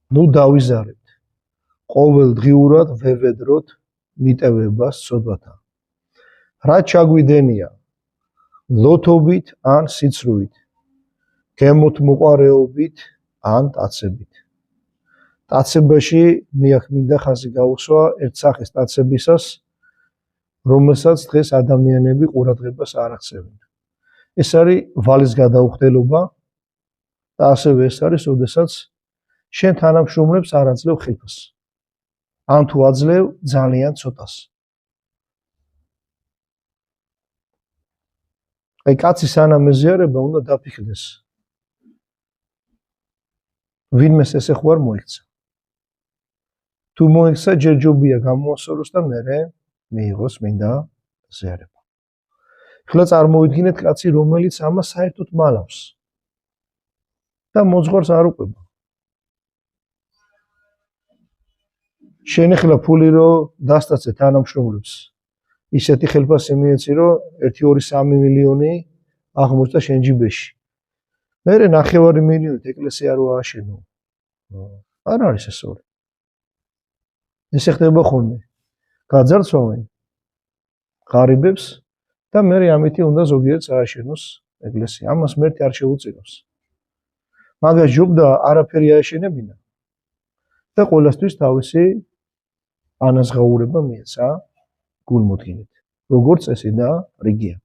ნუ დავიზარებთ. ყოველდღიურად ვევედროთ მიტევებას ცოდვათა. რაც ჩაგვიდენია, ლოთობით ან სიცრუით, გემოთ მოყარეობით ან ტაცებით. ტაცებაში მე აქ მინდა ხაზი გავუსვა ერთ სახეს ტაცებისას, რომელსაც დღეს ადამიანები ყურადღებას არ აქცევენ. ეს არის ვალის გადაუხდელობა და ასევე ეს არის, როდესაც შენ თანამშრომლებს არ აძლევ ხილფას. ან თუ აძლევ ძალიან ცოტას. აი კაცი სანამ ეზიარება უნდა დაფიქრდეს. ვინმეს ესე ხო არ მოიქცა. თუ მოიქცა ჯერ ჯობია გამოასწოროს და მერე მიიღოს მინდა ზიარება. ხლა წარმოვიდგინეთ კაცი, რომელიც ამას საერთოდ მალავს და მოძღვარს არ უყვება. შენ ახლა ფული რო დასტაცე თანამშრომლებს, ისეთი ხელფასი მიეცი, რომ 1-2-3 მილიონი აღმოჩნდა შენ ჯიბეში. მერე 9 მილიონით ეკლესია რო ააშენო. არ არის ეს ორი. ესე ხდება ხოლმე. გაძარცვავენ ღარიბებს და მერე ამითი უნდა ზოგიერთს ააშენოს ეკლესია. ამას მერტი არ შეუწირავს. მაგას ჯობდა არაფერი აეშენებინა და ყველასთვის თავისი ანაზღაურება მიეცა გულმოდგინედ. როგორც წესი და რიგია.